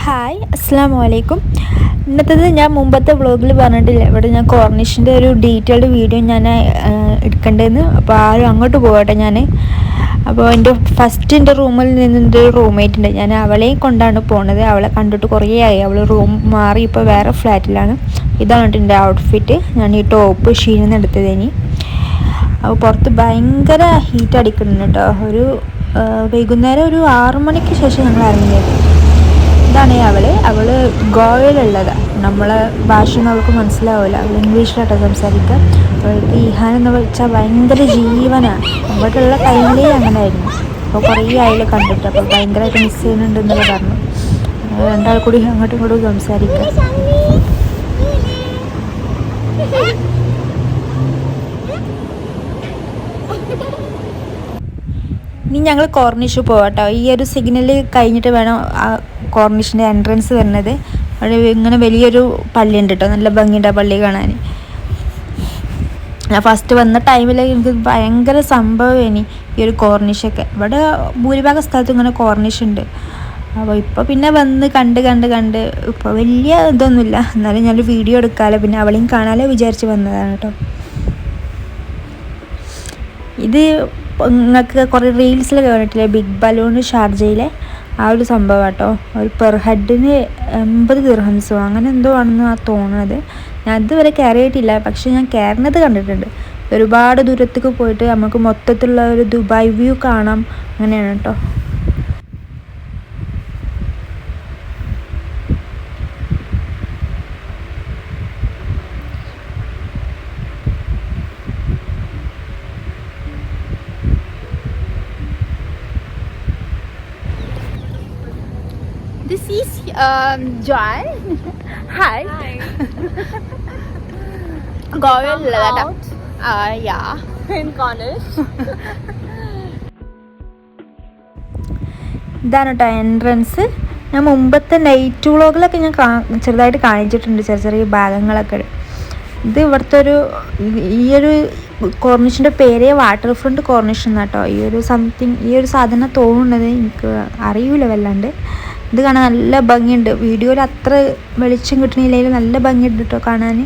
Hi അസ്സലാമു അലൈക്കും. ഇന്നത്തേത് ഞാൻ മുമ്പത്തെ വ്ളോഗിൽ പറഞ്ഞിട്ടില്ല, ഇവിടെ ഞാൻ കോർണിഷിൻ്റെ ഒരു ഡീറ്റെയിൽഡ് വീഡിയോ ഞാൻ എടുക്കേണ്ടതെന്ന്. അപ്പോൾ ആരും അങ്ങോട്ട് പോകട്ടെ. അപ്പോൾ എൻ്റെ റൂമിൽ നിന്നൊരു റൂംമേറ്റ് ഉണ്ട്, ഞാൻ അവളെയും കൊണ്ടാണ് പോണത്. അവളെ കണ്ടിട്ട് കുറേ ആയി. അവൾ റൂം മാറി ഇപ്പോൾ വേറെ ഫ്ലാറ്റിലാണ്. ഇതാണ് എൻ്റെ ഔട്ട്ഫിറ്റ്. ഞാൻ ഈ ടോപ്പ് ഷീനിൽ നിന്ന് എടുത്തതിന്. അപ്പോൾ പുറത്ത് ഭയങ്കര ഹീറ്റ് അടിക്കുന്നുണ്ട് കേട്ടോ. വൈകുന്നേരം ഒരു 6 മണിക്ക് ശേഷം ഞങ്ങൾ ഇറങ്ങിയത്. ഇതാണ് അവൾ ഗോവയിലുള്ളതാണ്. നമ്മളെ ഭാഷയൊന്നും അവൾക്ക് മനസ്സിലാവില്ല. അവൾ ഇംഗ്ലീഷിലാട്ടോ സംസാരിക്കുക. അവൾക്ക് ഇഹാൻ എന്ന് വെച്ചാൽ ഭയങ്കര ജീവനാണ്. അങ്ങോട്ടുള്ള ടൈമിലേ അങ്ങനെ ആയിരുന്നു. അപ്പോൾ കുറേ ആയിൽ കണ്ടിട്ട്, അപ്പോൾ ഭയങ്കരമായിട്ട് മിസ് ചെയ്യുന്നുണ്ട് എന്നൊക്കെ പറഞ്ഞു. രണ്ടാൾ കൂടി അങ്ങോട്ടും ഇങ്ങോട്ടും സംസാരിക്കുക. ഇനി ഞങ്ങൾ കോർണിഷ് പോവാട്ടോ. ഈ ഒരു സിഗ്നൽ കഴിഞ്ഞിട്ട് വേണം ആ കോർണിഷിൻ്റെ എൻട്രൻസ് വരുന്നത്. അവിടെ ഇങ്ങനെ വലിയൊരു പള്ളി ഉണ്ട് കേട്ടോ, നല്ല ഭംഗിയുണ്ട് ആ പള്ളി കാണാൻ. ഞാൻ ഫസ്റ്റ് വന്ന ടൈമിൽ എനിക്ക് ഭയങ്കര സംഭവമാണ് ഈ ഒരു കോർണിഷൊക്കെ. ഇവിടെ ഭൂരിഭാഗം സ്ഥലത്തും ഇങ്ങനെ കോർണിഷ് ഉണ്ട്. അപ്പോൾ ഇപ്പോൾ പിന്നെ വന്ന് കണ്ട് ഇപ്പോൾ വലിയ ഇതൊന്നുമില്ല, എന്നാലും ഞാനൊരു വീഡിയോ എടുക്കാമല്ലോ, പിന്നെ അവളെയും കാണാമല്ലോ വിചാരിച്ച് വന്നതാണ് കേട്ടോ. ഇത് നിങ്ങൾക്ക് കുറേ റീൽസിലൊക്കെ കണ്ടിട്ടില്ലേ, ബിഗ് ബലൂൺ ഷാർജയിലെ ആ ഒരു സംഭവം കേട്ടോ. ഒരു പെർ ഹെഡിന് 80 ദിർഹംസോ അങ്ങനെ എന്തോ ആണെന്ന് തോന്നുന്നത്. ഞാൻ ഇതുവരെ കയറിയിട്ടില്ല, പക്ഷെ ഞാൻ കയറുന്നത് കണ്ടിട്ടുണ്ട്. ഒരുപാട് ദൂരത്തേക്ക് പോയിട്ട് നമുക്ക് മൊത്തത്തിലുള്ള ഒരു ദുബായ് വ്യൂ കാണാം. അങ്ങനെയാണ് കേട്ടോ. This is Joy. Hi. Goyal out. Yeah. In Cornish. ഇതാണ് കേട്ടോ എൻട്രൻസ്. ഞാൻ മുമ്പത്തെ നൈറ്റ് വ്ളോഗിലൊക്കെ ഞാൻ ചെറുതായിട്ട് കാണിച്ചിട്ടുണ്ട്, ചെറിയ ഭാഗങ്ങളൊക്കെ. ഇത് ഇവിടുത്തെ ഈ ഒരു കോർണിഷിൻ്റെ പേരേ വാട്ടർ ഫ്രണ്ട് കോർണിഷ് എന്നാട്ടോ. ഈ ഒരു സാധനം തോന്നുന്നത് എനിക്ക് അറിയില്ല വല്ലാണ്ട്. ഇത് കാണാൻ നല്ല ഭംഗിയുണ്ട്. വീഡിയോയിൽ അത്ര വെളിച്ചം കിട്ടണില്ലെങ്കിലും നല്ല ഭംഗിയുണ്ട് കേട്ടോ കാണാൻ.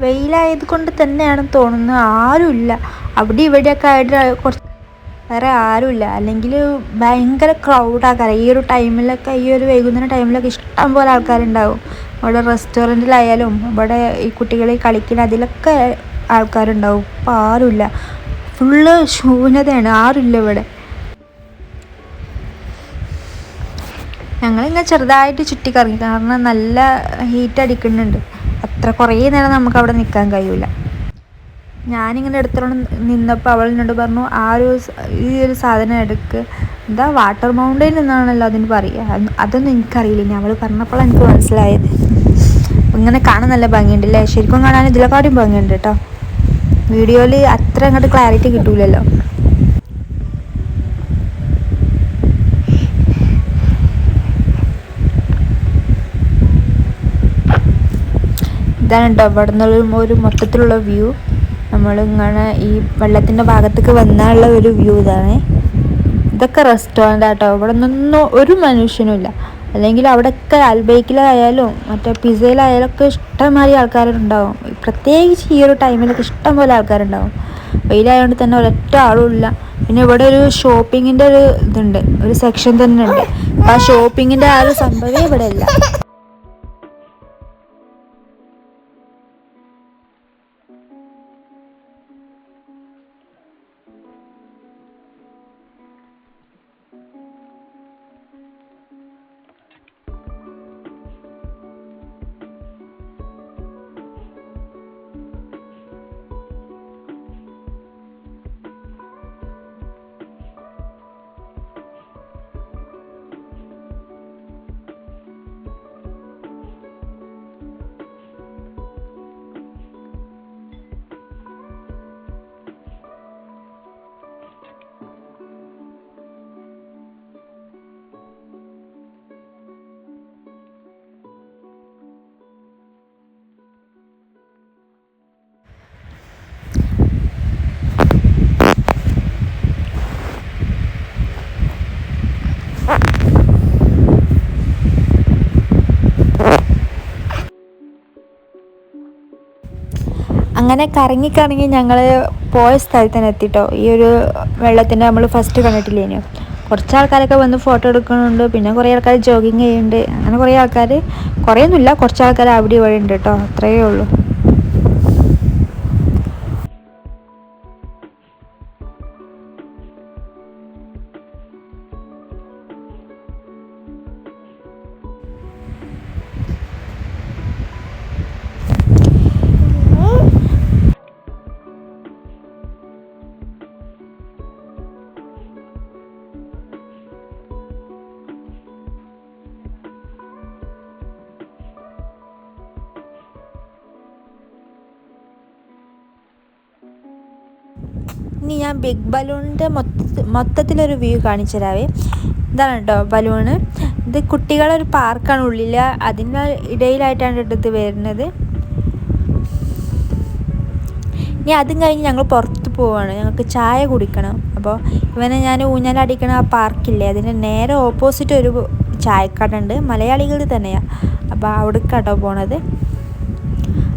വെയിലായത് കൊണ്ട് തന്നെയാണെന്ന് തോന്നുന്നു, ആരുമില്ല. അവിടെ ഇവിടെയൊക്കെ ആയിട്ട് കുറച്ച് വേറെ ആരുമില്ല. അല്ലെങ്കിൽ ഭയങ്കര ക്രൗഡാക്കാറ് ഈ ഒരു ടൈമിലൊക്കെ. ഈ ഒരു വൈകുന്നേരം ടൈമിലൊക്കെ ഇഷ്ടം പോലെ ആൾക്കാരുണ്ടാവും. ഇവിടെ റെസ്റ്റോറൻറ്റിലായാലും ഇവിടെ ഈ കുട്ടികളെ കളിക്കുന്ന അതിലൊക്കെ ആൾക്കാരുണ്ടാവും. ഇപ്പം ആരുമില്ല, ഫുള്ള് ശൂന്യതയാണ്, ആരുമില്ല ഇവിടെ. ഞങ്ങളിങ്ങനെ ചെറുതായിട്ട് ചുറ്റിക്കറങ്ങി, കാരണം നല്ല ഹീറ്റ് അടിക്കുന്നുണ്ട്. അത്ര കുറേ നേരം നമുക്ക് അവിടെ നിൽക്കാൻ കഴിയില്ല. ഞാനിങ്ങനെ എടുത്തോണ്ട് നിന്നപ്പോൾ അവൾ എന്നോട് പറഞ്ഞു, ഈ ഒരു സാധനം എടുക്ക്. എന്താ വാട്ടർ മൗണ്ടെയിൻ എന്നാണല്ലോ അതിന് പറയുക. അതൊന്നും എനിക്കറിയില്ല. ഇനി അവൾ പറഞ്ഞപ്പോഴാണ് എനിക്ക് മനസ്സിലായത്. ഇങ്ങനെ കാണാൻ നല്ല ഭംഗിയുണ്ടല്ലേ. ശരിക്കും കാണാൻ ഇതിലെക്കാട്ടും ഭംഗിയുണ്ട് കേട്ടോ. വീഡിയോയിൽ അത്ര അങ്ങോട്ട് ക്ലാരിറ്റി കിട്ടൂലല്ലോ. ഇതാണ് കേട്ടോ ഇവിടെ നിന്നുള്ള ഒരു മൊത്തത്തിലുള്ള വ്യൂ. നമ്മളിങ്ങനെ ഈ വെള്ളത്തിൻ്റെ ഭാഗത്തേക്ക് വന്നാലുള്ള ഒരു വ്യൂ ഇതാണ്. ഇതൊക്കെ റെസ്റ്റോറൻ്റ് ആട്ടോ. ഇവിടെ നിന്നൊന്നും ഒരു മനുഷ്യനുമില്ല. അല്ലെങ്കിൽ അവിടെയൊക്കെ അൽബൈക്കിലായാലും മറ്റേ പിസയിലായാലും ഒക്കെ ഇഷ്ടംമാതിരി ആൾക്കാരുണ്ടാവും. പ്രത്യേകിച്ച് ഈ ഒരു ടൈമിലൊക്കെ ഇഷ്ടം പോലെ ആൾക്കാരുണ്ടാവും. വെയിലായതുകൊണ്ട് തന്നെ ഒരൊറ്റ ആളും ഇല്ല. പിന്നെ ഇവിടെ ഒരു ഷോപ്പിങ്ങിൻ്റെ ഇതുണ്ട്, ഒരു സെക്ഷൻ തന്നെ ഉണ്ട്. ആ ഷോപ്പിങ്ങിൻ്റെ ആ ഒരു സംഭവമേ ഇവിടെ ഇല്ല. അങ്ങനെ കറങ്ങി കറങ്ങി ഞങ്ങൾ പോയ സ്ഥലത്ത് തന്നെ എത്തിട്ടോ. ഈ ഒരു വെള്ളത്തിൻ്റെ നമ്മൾ ഫസ്റ്റ് കണ്ടിട്ടില്ലേനോ. കുറച്ച് ആൾക്കാരൊക്കെ വന്ന് ഫോട്ടോ എടുക്കുന്നുണ്ട്, പിന്നെ കുറേ ആൾക്കാർ ജോഗിങ് ചെയ്യുന്നുണ്ട്. അങ്ങനെ കുറേ ആൾക്കാർ, കുറേയൊന്നുമില്ല, കുറച്ച് ആൾക്കാർ അവിടെ ഇവിടെ ഉണ്ട് കേട്ടോ, അത്രയേ ഉള്ളൂ. ഇനി ഞാൻ ബിഗ് ബലൂണിൻ്റെ മൊത്തത്തിലൊരു വ്യൂ കാണിച്ചു തരാവേ. ഇതാണ് കേട്ടോ ബലൂണ്. ഇത് കുട്ടികളൊരു പാർക്കാണ് ഉള്ളിൽ, അതിൻ്റെ ഇടയിലായിട്ടാണ് ഇത് വരുന്നത്. ഇനി അതും കഴിഞ്ഞ് ഞങ്ങൾ പുറത്ത് പോവാണ്, ഞങ്ങൾക്ക് ചായ കുടിക്കണം. അപ്പോൾ ഇവനെ ഞാൻ ഊഞ്ഞാലടിക്കണ ആ പാർക്കില്ലേ, അതിൻ്റെ നേരെ ഓപ്പോസിറ്റ് ഒരു ചായക്കട ഉണ്ട്, മലയാളികൾ തന്നെയാണ്. അപ്പോൾ അവിടേക്കാട്ടോ പോണത്.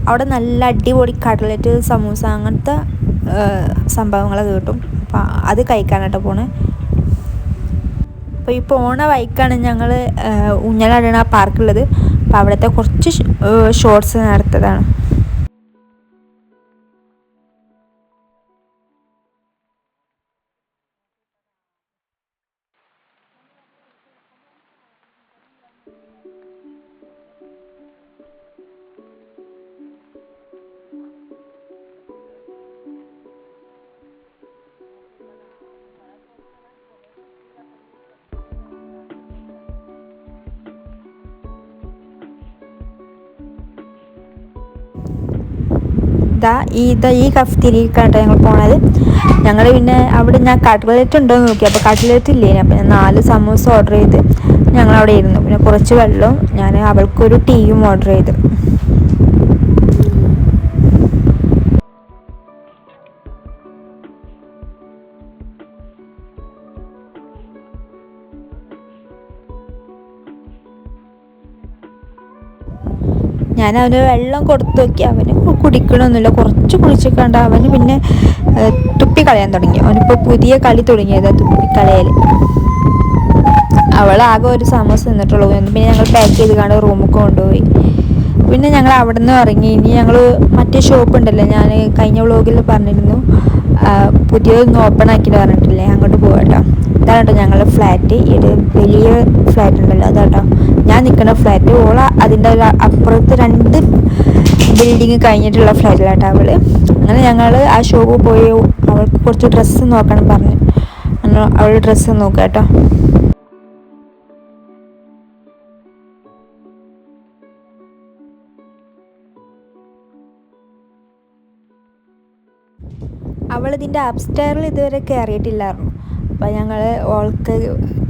അവിടെ നല്ല അടിപൊളി കട്ലറ്റ്, സമൂസ, അങ്ങനത്തെ സംഭവങ്ങളൊക്കെ കിട്ടും. അപ്പം അത് കഴിക്കാനായിട്ട് പോണേ. അപ്പോൾ ഈ പോണ വഴിക്കാണ് ഞങ്ങൾ ഊഞ്ഞാലാടണ ആ പാർക്കുള്ളത്. അപ്പോൾ അവിടുത്തെ കുറച്ച് ഷോർട്സ് നടത്തതാണ്. ഈ കഫ്തീരിക്കാട്ടോ ഞങ്ങൾ പോണത്. ഞങ്ങൾ പിന്നെ അവിടെ ഞാൻ കട്ട്ലറ്റ് ഉണ്ടോ എന്ന് നോക്കി, അപ്പോൾ കട്ട്ലറ്റ് ഇല്ലേനെ. അപ്പോൾ ഞാൻ 4 സമൂസ ഓർഡർ ചെയ്ത് ഞങ്ങളവിടെ ഇരുന്നു. പിന്നെ കുറച്ച് വെള്ളവും ഞാൻ അവൾക്കൊരു ടീയും ഓർഡർ ചെയ്തു. ഞാൻ അവന് വെള്ളം കൊടുത്തു നോക്കി, അവന് കുടിക്കണമൊന്നുമില്ല, കുറച്ച് കുടിച്ചിക്കണ്ട. അവന് പിന്നെ തുപ്പിക്കളയാൻ തുടങ്ങി. അവനിപ്പോൾ പുതിയ കളി തുടങ്ങിയത് തുപ്പിക്കളയൽ. അവളാകെ ഒരു സമോസ നിന്നിട്ടുള്ളൂ. പിന്നെ ഞങ്ങൾ പാക്ക് ചെയ്ത് കണ്ട് റൂമിൽ കൊണ്ടുപോയി. പിന്നെ ഞങ്ങൾ അവിടെ നിന്ന് ഇറങ്ങി. ഇനി ഞങ്ങൾ മറ്റേ ഷോപ്പ് ഉണ്ടല്ലോ, ഞാൻ കഴിഞ്ഞ വ്ളോഗിൽ പറഞ്ഞിരുന്നു, പുതിയതൊന്നും ഓപ്പൺ ആക്കിയിട്ട് പറഞ്ഞിട്ടില്ലേ, അങ്ങോട്ട് പോകാട്ടോ. ഇതാണ് കേട്ടോ ഞങ്ങളുടെ ഫ്ലാറ്റ്. ഇത് വലിയ ഫ്ലാറ്റ് ഉണ്ടല്ലോ, അതാട്ടോ ഞാൻ നിൽക്കുന്ന ഫ്ലാറ്റ്. ഓള അതിൻ്റെ അപ്പുറത്ത് 2 ബിൽഡിങ് കഴിഞ്ഞിട്ടുള്ള ഫ്ലാറ്റിലാട്ടോ അവൾ. അങ്ങനെ ഞങ്ങൾ ആ ഷോപ്പിൽ പോയി അവൾക്ക് കുറച്ച് ഡ്രസ്സ് നോക്കണം പറഞ്ഞു. അവൾ ഡ്രസ്സ് നോക്കാം കേട്ടോ. അവളിതിൻ്റെ അപ്സ്റ്റെയറിൽ ഇതുവരെ കയറിയിട്ടില്ലായിരുന്നു. അപ്പോൾ ഞങ്ങൾ ഓൾക്ക്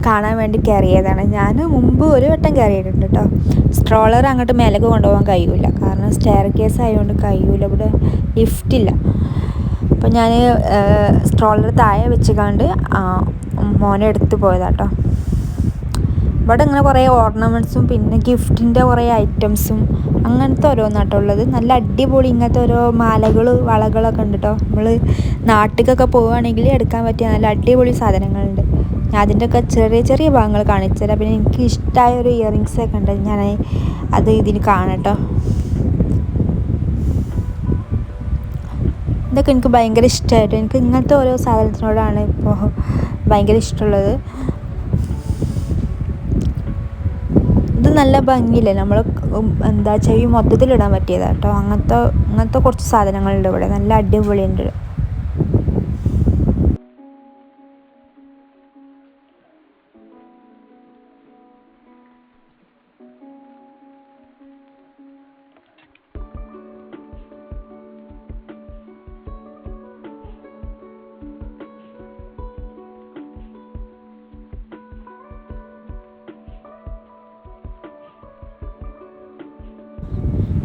കാണാൻ വേണ്ടി കയറിയതാണ്. ഞാൻ മുമ്പ് ഒരു വട്ടം കയറിയിട്ടുണ്ട് കേട്ടോ. സ്ട്രോളർ അങ്ങോട്ട് മേലേക്ക് കൊണ്ടുപോകാൻ കഴിയില്ല, കാരണം സ്റ്റെയർ കേസ് ആയതുകൊണ്ട് കഴിയില്ല, ഇവിടെ ലിഫ്റ്റില്ല. അപ്പോൾ ഞാൻ സ്ട്രോളർ താഴെ വെച്ചുകൊണ്ട് മോനെ എടുത്ത് പോയതാട്ടോ. ഇവിടെ ഇങ്ങനെ കുറേ ഓർണമെൻറ്റ്സും പിന്നെ ഗിഫ്റ്റിൻ്റെ കുറേ ഐറ്റംസും അങ്ങനത്തെ ഓരോന്നാട്ടോ ഉള്ളത്. നല്ല അടിപൊളി ഇങ്ങനത്തെ ഓരോ മാലകൾ, വളകളൊക്കെ ഉണ്ട് കേട്ടോ. നമ്മൾ നാട്ടിലൊക്കെ പോവുകയാണെങ്കിൽ എടുക്കാൻ പറ്റിയ നല്ല അടിപൊളി സാധനങ്ങളുണ്ട്. ഞാൻ അതിൻ്റെയൊക്കെ ചെറിയ ചെറിയ ഭാഗങ്ങൾ കാണിച്ചു തരാം. പിന്നെ എനിക്ക് ഇഷ്ടമായ ഒരു ഇയറിങ്സ് ഒക്കെ ഉണ്ട്, ഞാൻ അത് ഇതിന് കാണട്ടോ. ഇതൊക്കെ എനിക്ക് ഭയങ്കര ഇഷ്ടമായിട്ട്, എനിക്ക് ഇങ്ങനത്തെ ഓരോ സാധനത്തിനോടാണ് ഇപ്പോൾ ഭയങ്കര ഇഷ്ടമുള്ളത്. ഇത് നല്ല ഭംഗിയില്ലേ, നമ്മൾ ചെവി മൊത്തത്തിലിടാൻ പറ്റിയതാണ് കേട്ടോ. അങ്ങനത്തെ കുറച്ച് സാധനങ്ങളുണ്ട് ഇവിടെ, നല്ല അടിപൊളിയുണ്ട്.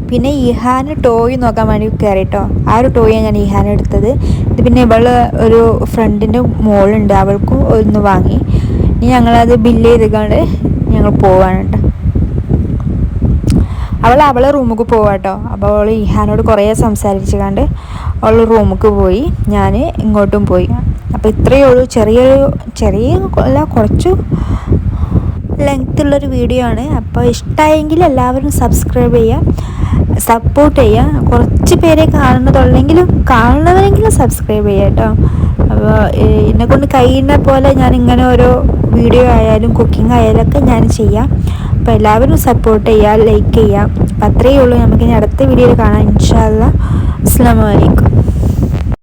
പിന്നെ ഇഹാന് ടോയ് നോക്കാൻ വേണ്ടി കയറിട്ടോ. ആ ഒരു ടോയാണ് ഞാൻ ഇഹാൻ എടുത്തത്. ഇത് പിന്നെ ഇവള് ഒരു ഫ്രണ്ടിൻ്റെ മോളുണ്ട്, അവൾക്കും ഒന്ന് വാങ്ങി. ഇനി ഞങ്ങളത് ബില്ല് ചെയ്തുകൊണ്ട് ഞങ്ങൾ പോവാണ് കേട്ടോ. അവളെ റൂമിലേക്ക് പോവാട്ടോ. അപ്പോൾ അവൾ ഇഹാനോട് കുറേ സംസാരിച്ച് കണ്ട് അവൾ റൂമിലേക്ക് പോയി, ഞാൻ ഇങ്ങോട്ടും പോയി. അപ്പോൾ ഇത്രയേ ഉള്ളൂ, ചെറിയ അല്ല കുറച്ച് ലെങ്ത്തുള്ളൊരു വീഡിയോ ആണ്. അപ്പോൾ ഇഷ്ടമായെങ്കിൽ എല്ലാവരും സബ്സ്ക്രൈബ് ചെയ്യുക, സപ്പോർട്ട് ചെയ്യുക. കുറച്ച് പേരെ കാണുന്നതുള്ളെങ്കിലും കാണുന്നവരെങ്കിലും സബ്സ്ക്രൈബ് ചെയ്യുക കേട്ടോ. അപ്പോൾ എന്നെക്കൊണ്ട് കഴിയുന്ന പോലെ ഞാൻ ഇങ്ങനെ ഓരോ വീഡിയോ ആയാലും കുക്കിംഗ് ആയാലും ഒക്കെ ഞാൻ ചെയ്യാം. അപ്പോൾ എല്ലാവരും സപ്പോർട്ട് ചെയ്യുക, ലൈക്ക് ചെയ്യുക. അപ്പോൾ അത്രയേ ഉള്ളൂ. നമുക്കിനി അടുത്ത വീഡിയോയിൽ കാണാം ഇൻഷാ അല്ലാഹ്. അസ്സലാമു അലൈക്കും.